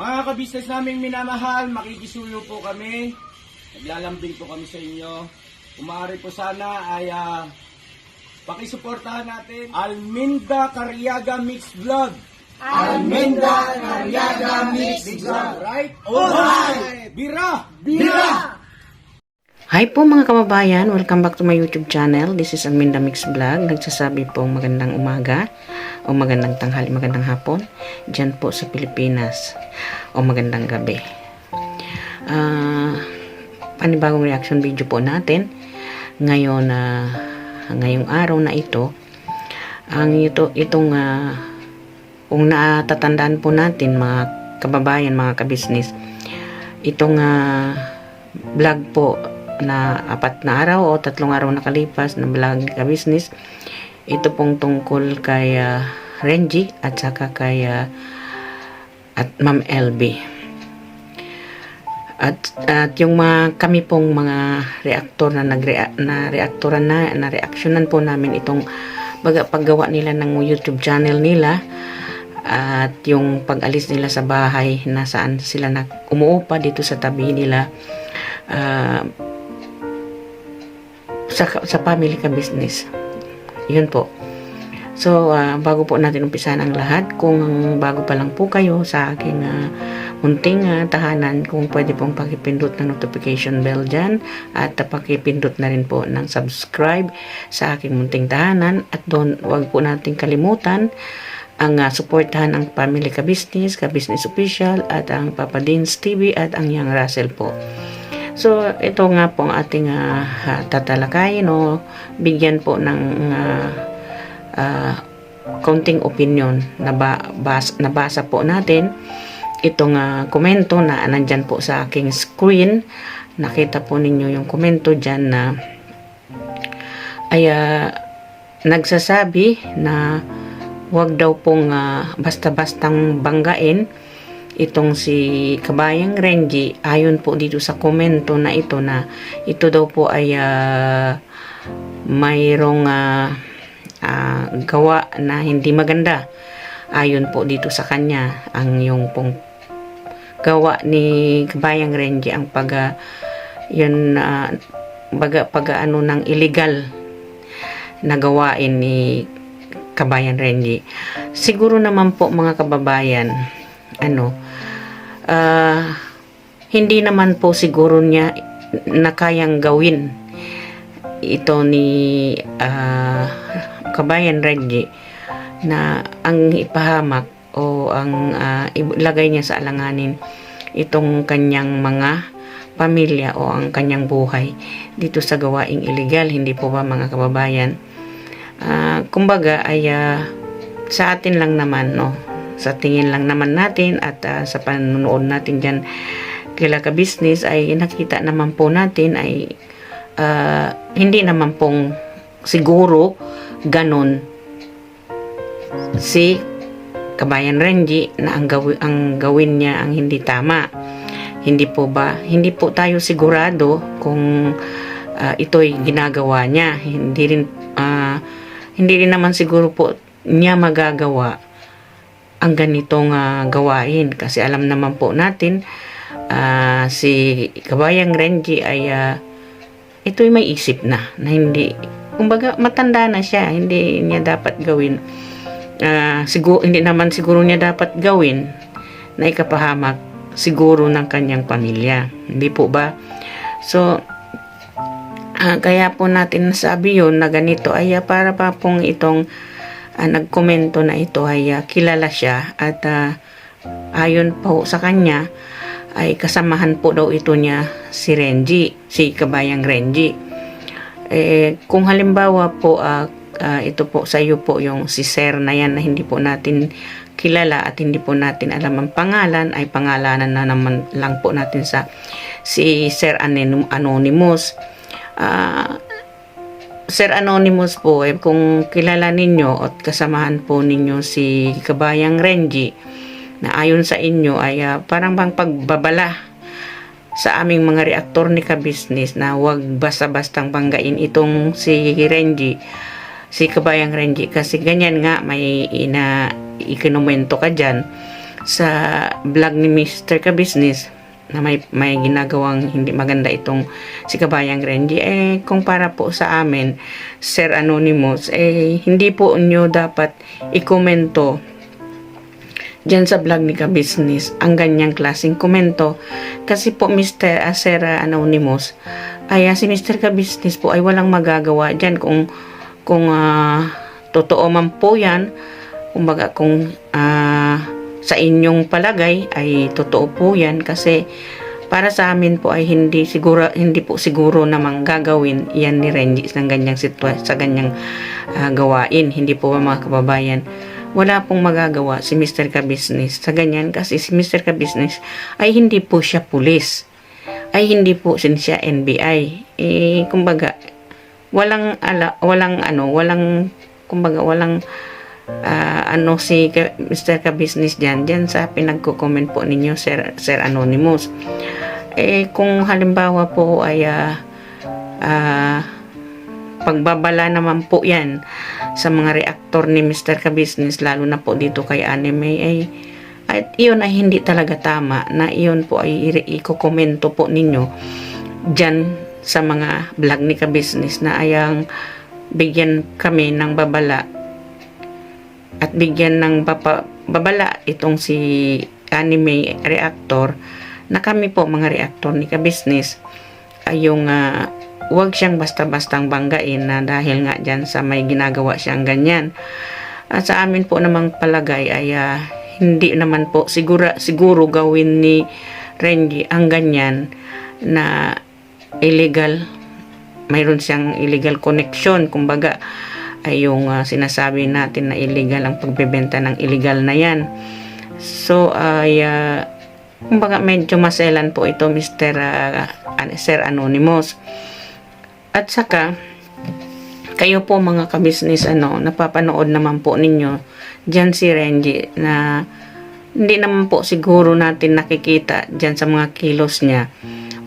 Mga kabisnes naming minamahal, makikisuyo po kami. Naglalambing po kami sa inyo. Kung maaari po sana ay pakisuportahan natin Alminda Cariaga Mix Vlog. Alminda Cariaga Mix Vlog. Right? Alright! Bira! Bira! Hi po mga kababayan, welcome back to my YouTube channel. This is Alminda Mix Vlog. Nagsasabi pong magandang umaga o magandang tanghali, magandang hapon dyan po sa Pilipinas o magandang gabi. Panibagong reaction video po natin ngayon ngayong araw na ito. Kung natatandaan po natin mga kababayan, mga kabisnes, itong vlog po na 4 na araw o 3 araw nakalipas na vlog ka business, ito pong tungkol kay Renji at saka kay at Ma'am LB at yung kami pong mga reaktor na reaksyonan po namin itong paggawa nila ng YouTube channel nila at yung pag-alis nila sa bahay na saan sila umuupa dito sa tabi nila sa family ka business. Yun po. So, bago po natin umpisahan ang lahat, kung bago pa lang po kayo sa aking munting tahanan, kung pwede pong pakipindot ng notification bell dyan at pakipindot na rin po ng subscribe sa aking munting tahanan at doon, wag po natin kalimutan ang suportahan ang family ka business official at ang Papa Dins TV at ang Yang Russell po. So, ito nga po ang ating tatalakayin o bigyan po ng konting opinion. Nabasa po natin itong komento na nandyan po sa aking screen. Nakita po ninyo yung komento dyan na ay nagsasabi na wag daw pong basta-bastang banggain itong si Kabayang Renji. Ayon po dito sa komento na ito daw po ay mayroong gawa na hindi maganda. Ayon po dito sa kanya, ang yung pong gawa ni Kabayang Renji ang ano ng illegal na gawain ni Kabayang Renji. Siguro naman po mga kababayan, hindi naman po siguro niya na kayang gawin ito ni Kabayang Renji na ang ipahamak o ang ilagay niya sa alanganin itong kanyang mga pamilya o ang kanyang buhay dito sa gawaing illegal. Hindi po ba mga kababayan? Kumbaga ay sa atin lang naman, sa tingin lang naman natin at sa panonood natin dyan kila ka-business ay nakita naman po natin ay hindi naman pong siguro ganun si Kabayang Renji na ang gawin niya ang hindi tama. Hindi po tayo sigurado kung ito'y ginagawa niya. Hindi rin naman siguro po niya magagawa ang ganitong gawain kasi alam naman po natin si Kabayang Renji ay ito'y may isip na hindi, kumbaga matanda na siya, hindi niya dapat gawin hindi naman siguro niya dapat gawin na ikapahamak siguro ng kanyang pamilya, hindi po ba? So kaya po natin nasabi yun na ganito ay para pa pong itong nagkomento na ito ay kilala siya at ayon po sa kanya ay kasamahan po daw ito niya si Kabayang Renji. Kung halimbawa po ito po sa iyo po yung si Sir na yan na hindi po natin kilala at hindi po natin alam ang pangalan, ay pangalanan na naman lang po natin sa si Sir Anonymous. Sir Anonymous po, kung kilala ninyo at kasamahan po ninyo si Kabayang Renji na ayon sa inyo ay parang bang pagbabala sa aming mga reaktor ni ka-business na wag basta-bastang banggain itong si Kabayang Renji kasi ganyan nga may ikinomento ka dyan sa vlog ni Mr. Ka-Business na may ginagawang hindi maganda itong si Kabayang Renji, kung para po sa amin, Sir Anonymous, hindi po nyo dapat i-komento dyan sa vlog ni Ka-Business ang ganyang klaseng komento. Kasi po Sir Anonymous, si Mr. Ka-Business po ay walang magagawa dyan kung totoo man po yan. Kumbaga kung sa inyong palagay ay totoo po yan, kasi para sa amin po ay hindi po siguro namang gagawin yan ni Renji sa ganyang sa ganyang gawain. Hindi po ba mga kababayan, wala pong magagawa si Mr. Ka-Business sa ganyan, kasi si Mr. Ka-Business ay hindi po siya pulis, ay hindi po siya NBI. Kumbaga walang si Mr. Ka-Business dyan sa pinagko-comment po ninyo, Sir Anonymous. Kung halimbawa po ay pagbabala naman po yan sa mga reactor ni Mr. Ka-Business, lalo na po dito kay Anime, at iyon ay hindi talaga tama, na iyon po ay i-komento po ninyo dyan sa mga vlog ni Ka-Business na ayang bigyan kami ng babala at bigyan ng babala itong si Anime reactor, na kami po mga reactor ni Ka-Business ay yung huwag siyang basta-bastang banggain na dahil nga dyan sa may ginagawa siyang ganyan. At sa amin po namang palagay ay hindi naman po siguro gawin ni Renji ang ganyan na illegal. Mayroon siyang illegal connection, kumbaga ay yung sinasabi natin na illegal ang pagbebenta ng illegal na yan. So kumbaga medyo maselan po ito Sir Anonymous. At saka kayo po mga ka-business, napapanood naman po ninyo dyan si Renji, na hindi naman po siguro natin nakikita dyan sa mga kilos niya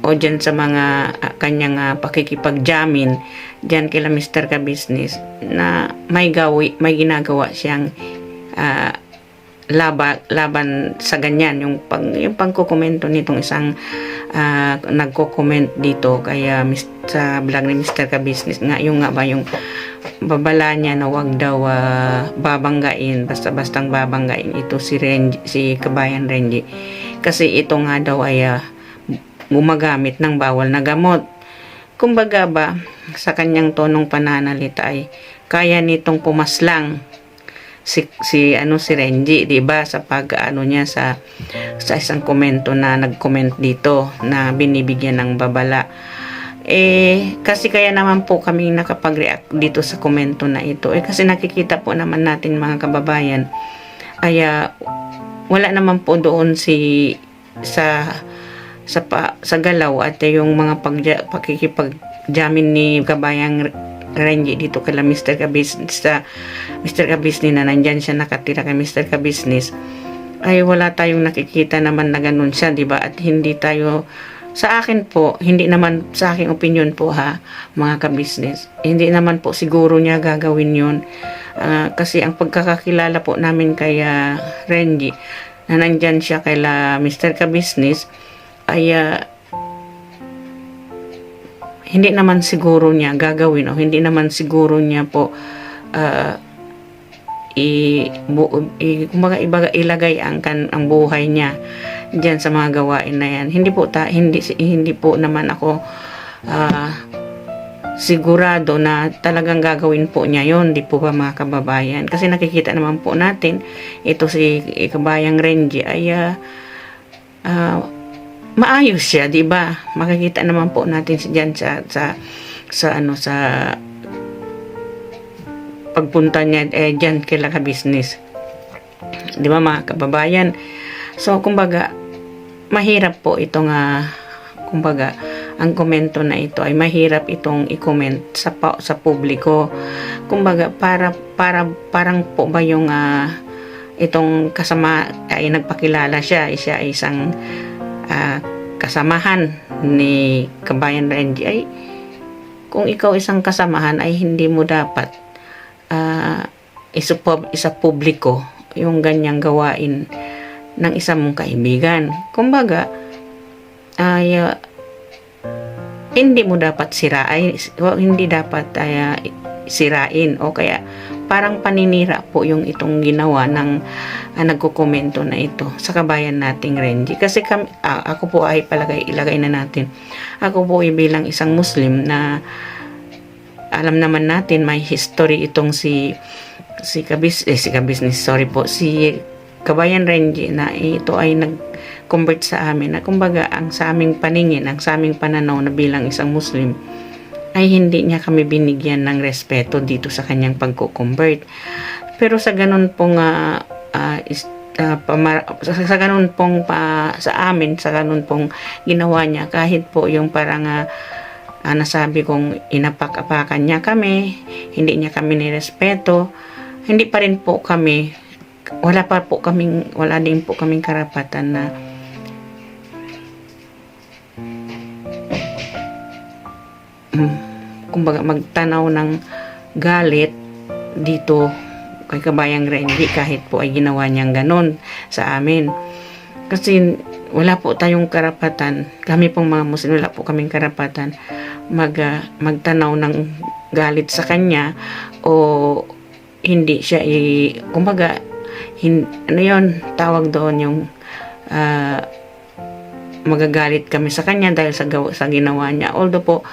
o dyan sa mga kanyang pakikipagjamin dyan kila Mr. Ka-Business, na may ginagawa siyang laban sa ganyan, yung pagkokomento nitong isang nagko-comment dito kaya sa vlog ni Mr. Ka-Business nga yung babala niya na wag daw babanggain, basta-bastang babanggain ito si Kabayan Renji, kasi ito nga daw ay gumagamit ng bawal na gamot. Kumbaga ba, sa kanyang tonong pananalita ay kaya nitong pumaslang si Renji, 'di ba, sa niya sa isang komento na nag-comment dito na binibigyan ng babala. Kasi kaya naman po kami nakapag-react dito sa komento na ito, kasi nakikita po naman natin mga kababayan ay wala naman po doon sa galaw at yung mga pakikipagjamin ni Kabayang Renji dito kay Mr. Ka-Business, Mr. Ka-Business na nandyan siya nakatira kay Mr. Ka-Business, ay wala tayong nakikita naman na ganun siya, diba? At hindi tayo, sa akin po, hindi naman sa aking opinion po mga ka-business, hindi naman po siguro niya gagawin yun, kasi ang pagkakakilala po namin kay Renji na nandyan siya kay Mr. Ka-Business ay hindi naman siguro niya gagawin, o hindi naman siguro niya po kumbaga ilagay ang buhay niya diyan sa mga gawain na yan. Hindi po naman ako sigurado na talagang gagawin po niya yon, di po ba mga kababayan? Kasi nakikita naman po natin ito si Kabayang Renji ay maayos siya, 'di ba? Makikita naman po natin diyan sa pagpunta niya diyan kay Ka-Business. 'Di ba mga kababayan? So kumbaga mahirap po itong kumbaga ang komento na ito ay mahirap itong i-comment sa publiko. Kumbaga parang po ba yung itong kasama ay nagpakilala siya ay isang kasamahan ni Kabayan Renji, ay kung ikaw isang kasamahan ay hindi mo dapat isa publiko yung ganyang gawain ng isa mong kaibigan. Kumbaga, ay hindi mo dapat sirain, hindi dapat sirain o kaya parang paninira po yung itong ginawa ng nagkokomento na ito sa kabayan nating Renji. Kasi ako po ay ilagay na natin. Ako po ay bilang isang Muslim na alam naman natin may history itong si Kabayan Renji na ito ay nag-convert sa amin na kumbaga ang sa aming paningin, ang sa aming pananaw na bilang isang Muslim ay hindi niya kami binigyan ng respeto dito sa kanyang pagko-convert. Pero sa ganun pong sa amin, sa ganun pong ginawa niya, kahit po yung parang nasabi kong inapak-apakan niya kami, hindi niya kami nirespeto, hindi pa rin po kami, wala din po kaming karapatan na kumbaga magtanaw ng galit dito kay Kabayang Renji kahit po ay ginawa niyang ganon sa amin. Kasi wala po tayong karapatan, kami pong mga Muslim, wala po kaming karapatan magtanaw ng galit sa kanya o hindi siya kumbaga ano yun, tawag doon yung magagalit kami sa kanya dahil sa ginawa niya. Although po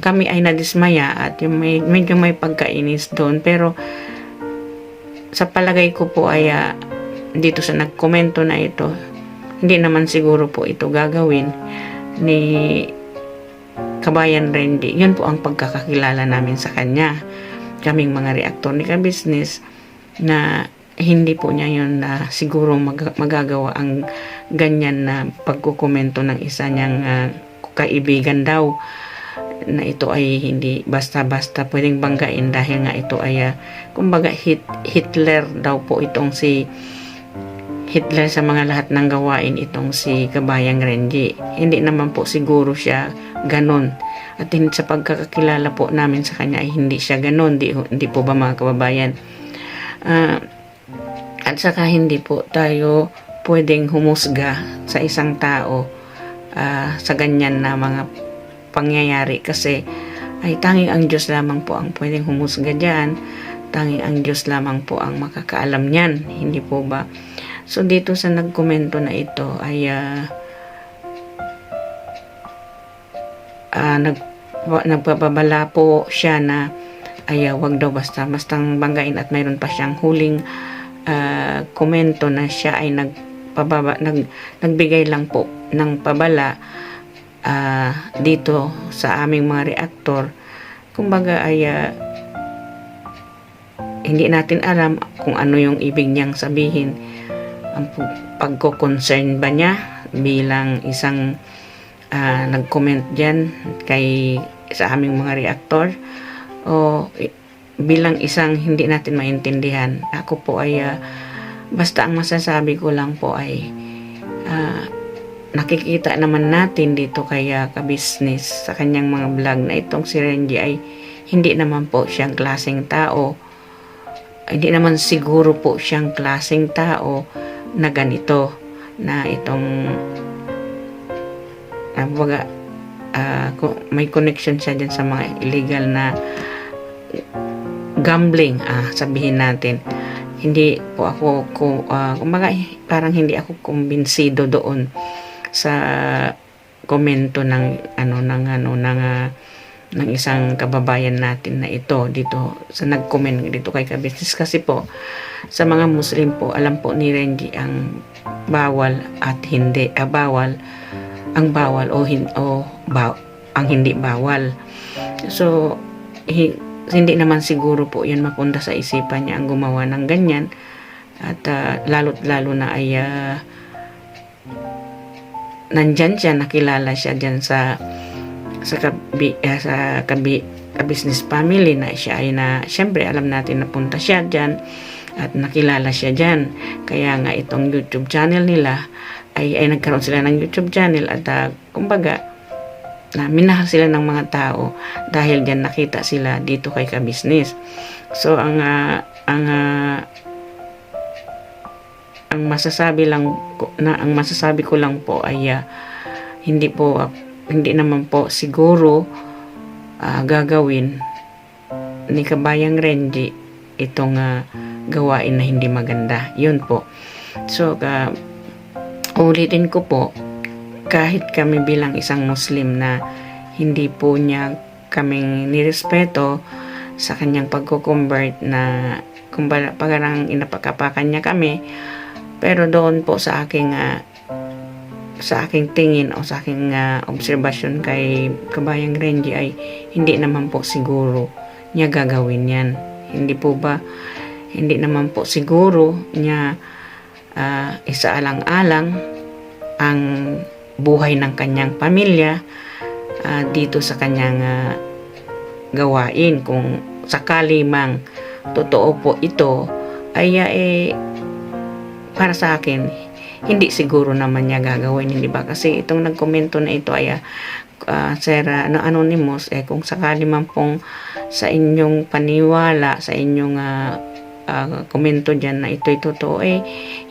kami ay nadismaya at yung medyo may pagkainis doon, pero sa palagay ko po ay dito sa nagkomento na ito, hindi naman siguro po ito gagawin ni Kabayan Renji. Yun po ang pagkakakilala namin sa kanya, kaming mga reaktor ni Ka-Business, na hindi po niya yun na siguro magagawa ang ganyan na pagkukomento ng isa niyang kaibigan daw, na ito ay hindi basta-basta pwedeng banggain dahil nga ito ay kumbaga Hitler daw po itong si Hitler sa mga lahat ng gawain itong si Kabayang Renji. Hindi naman po siguro siya ganon, at sa pagkakakilala po namin sa kanya ay hindi siya ganon, hindi po ba mga kababayan? At saka hindi po tayo pwedeng humusga sa isang tao sa ganyan na mga pangyayari, kasi ay tanging ang Diyos lamang po ang pwedeng humusga dyan, tanging ang Diyos lamang po ang makakaalam niyan, hindi po ba? So dito sa nagkomento na ito ay nagpapabala po siya na ay wag daw bastang banggain, at mayroon pa siyang huling komento na siya ay nagbigay lang po ng pabala dito sa aming mga reaktor. Kumbaga ay hindi natin alam kung ano yung ibig niyang sabihin. Ang pagko-concern ba niya bilang isang nag-comment dyan sa aming mga reaktor, o bilang isang hindi natin maintindihan. Ako po ay basta ang masasabi ko lang po ay nakikita naman natin dito kay Ka-Business sa kanyang mga vlog na itong si Renji ay hindi naman po siyang klaseng tao, hindi naman siguro po siyang klaseng tao na ganito, na itong may connection siya dyan sa mga illegal na gambling, sabihin natin. Hindi po ako kumbaga parang hindi ako kumbinsido doon sa komento ng isang kababayan natin na ito dito sa nag-comment dito kay Ka-Business. Kasi po sa mga Muslim po, alam po ni Renji ang bawal at hindi bawal, ang bawal ang hindi bawal. So hindi naman siguro po yun mapunta sa isipan niya ang gumawa ng ganyan, at lalo't lalo na ay nandyan siya, nakilala siya dyan sa Ka-Business family, na siya ay syempre alam natin napunta siya dyan at nakilala siya dyan. Kaya nga itong YouTube channel nila ay nagkaroon sila ng YouTube channel, at kumbaga na minahal sila ng mga tao dahil diyan nakita sila dito kay Ka-Business. So ang ang masasabi ko lang po ay hindi naman po siguro gagawin ni Kabayang Renji itong gawain na hindi maganda. Yun po. So, ulitin ko po, kahit kami bilang isang Muslim na hindi po niya kaming nirespeto sa kanyang pagko-convert na kumbaga parang inapakapakan niya kami, pero doon po sa aking tingin o sa aking obserbasyon kay Kabayang Renji ay hindi naman po siguro niya gagawin yan. Hindi naman po siguro niya isaalang-alang ang buhay ng kanyang pamilya dito sa kanyang gawain. Kung sakali mang totoo po ito ay para sa akin hindi siguro naman niya gagawin, hindi ba? Kasi itong nagkomento na ito ay Sir Anonymous, kung sakali man pong sa inyong paniwala, sa inyong komento dyan na ito'y totoo,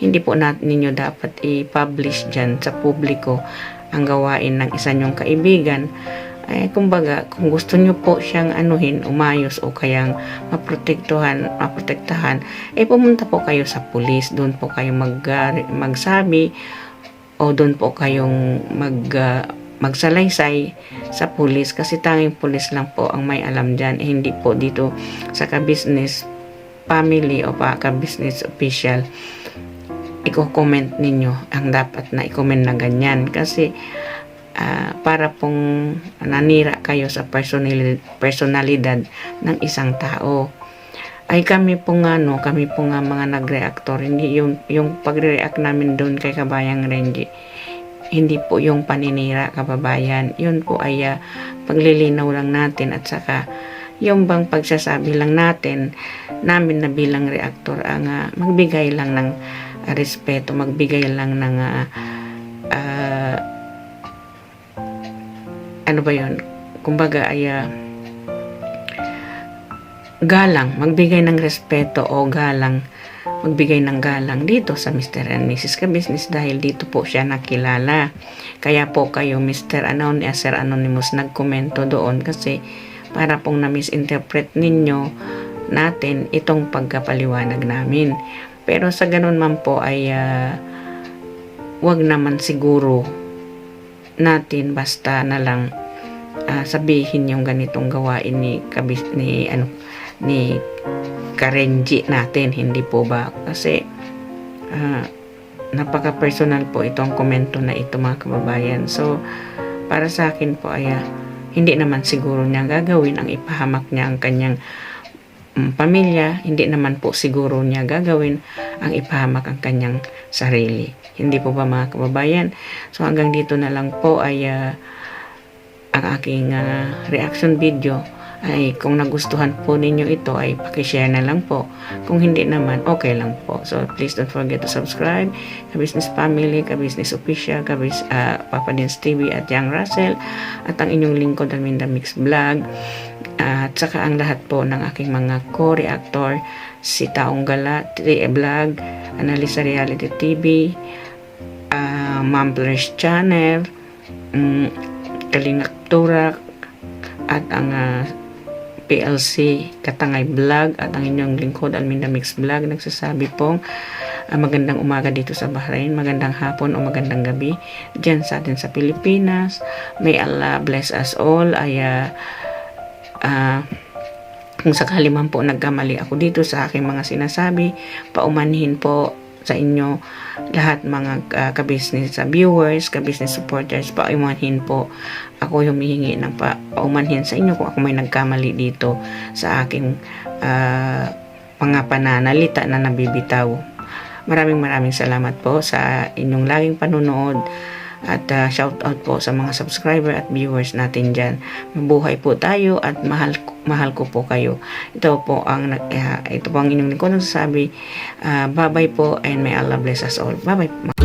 hindi po ninyo dapat i-publish dyan sa publiko ang gawain ng isa nyong kaibigan. Kumbaga, kung gusto nyo po siyang umayos o kayang maprotektahan, pumunta po kayo sa pulis, doon po kayo magsabi o doon po kayong magsalaysay sa pulis, kasi tanging pulis lang po ang may alam dyan, hindi po dito sa ka-business family o ka-business official i-comment ninyo ang dapat na i-comment na ganyan, kasi para pong nanira kayo sa personalidad ng isang tao. Ay kami po nga mga nag-reactor, hindi yung pagre-react namin doon kay Kabayang Renji, hindi po yung paninira, kababayan. Yun po ay paglilinaw lang natin, at saka yung bang pagsasabi lang namin na bilang reactor ang magbigay lang ng respeto, magbigay lang ng kumbaga ay galang, magbigay ng respeto o galang, magbigay ng galang dito sa Mr. and Mrs. Ka-Business, dahil dito po siya nakilala. Kaya po kayo Sir Anonymous nagkomento doon, kasi para pong na-misinterpret natin itong pagkapaliwanag namin. Pero sa ganun man po ay wag naman siguro natin basta na lang sabihin yung ganitong gawain ni Karenji natin, hindi po ba? Kasi napaka-personal po itong komento na ito, mga kababayan. So para sa akin po ay hindi naman siguro niya gagawin ang ipahamak niya ang kanyang pamilya, hindi naman po siguro niya gagawin ang ipahamak ang kanyang sarili. Hindi po ba, mga kababayan? So hanggang dito na lang po ay ang aking reaction video. Ay kung nagustuhan po ninyo ito ay pakishare na lang po. Kung hindi naman, okay lang po. So please don't forget to subscribe. Ka-Business Family, Ka-Business Official, Papa Dins TV at Young Russell, at ang inyong lingkod Arminda Mix Vlog, at saka ang lahat po ng aking mga co-reactor, si Taong Gala Vlog, Analisa Reality TV, Mamplers Channel, Kalingak Turak, at ang PLC Katangay Vlog, at ang inyong lingkod Arminda Mix Vlog nagsasabi pong magandang umaga dito sa Bahrain, magandang hapon o magandang gabi dyan sa atin sa Pilipinas. May Allah bless us all. Kung sakali man po nagkamali ako dito sa aking mga sinasabi, paumanhin po sa inyo lahat, mga ka-business viewers, ka-business supporters, paumanhin po. Ako humihingi ng paumanhin sa inyo kung ako may nagkamali dito sa aking mga pananalita na nabibitaw. Maraming salamat po sa inyong laging panunood, at shout out po sa mga subscriber at viewers natin dyan. Mabuhay po tayo, at mahal ko po kayo. Ito po ang inyong lingkod nagsasabi. Bye bye po, and may Allah bless us all. Bye bye.